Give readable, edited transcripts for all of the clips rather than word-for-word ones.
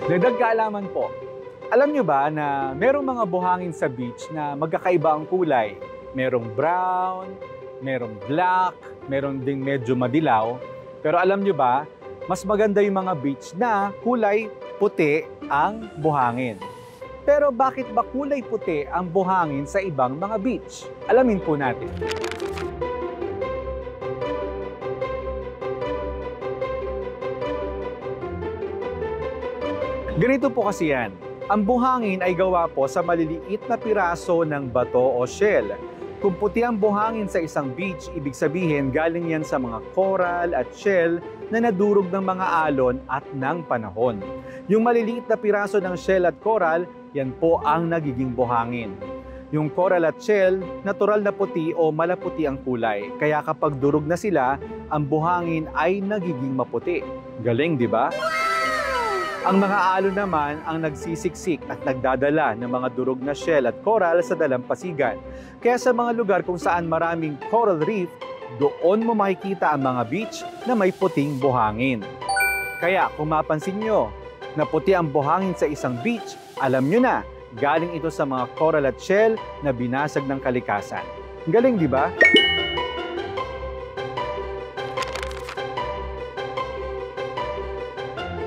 Dagdag kaalaman po, alam nyo ba na merong mga buhangin sa beach na magkakaiba ang kulay? Merong brown, merong black, meron ding medyo madilaw. Pero alam nyo ba, mas maganda yung mga beach na kulay puti ang buhangin. Pero bakit ba kulay puti ang buhangin sa ibang mga beach? Alamin po natin. Ganito po kasi yan. Ang buhangin ay gawa po sa maliliit na piraso ng bato o shell. Kung puti ang buhangin sa isang beach, ibig sabihin galing yan sa mga coral at shell na nadurog ng mga alon at ng panahon. Yung maliliit na piraso ng shell at coral, yan po ang nagiging buhangin. Yung coral at shell, natural na puti o malaputi ang kulay. Kaya kapag durog na sila, ang buhangin ay nagiging maputi. Galing, di ba? Ang mga alon naman ang nagsisiksik at nagdadala ng mga durog na shell at coral sa dalampasigan. Kaya sa mga lugar kung saan maraming coral reef, doon mo makikita ang mga beach na may puting buhangin. Kaya kung mapansin nyo na puti ang buhangin sa isang beach, alam nyo na, galing ito sa mga coral at shell na binasag ng kalikasan. Galing, di ba?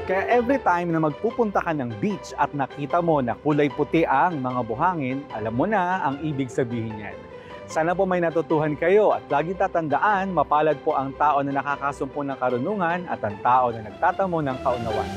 Kaya every time na magpupunta ka ng beach at nakita mo na kulay puti ang mga buhangin, alam mo na ang ibig sabihin niyan. Sana po may natutuhan kayo at lagi tatandaan, mapalad po ang tao na nakakasumpo ng karunungan at ang tao na nagtatamo ng kaunawan.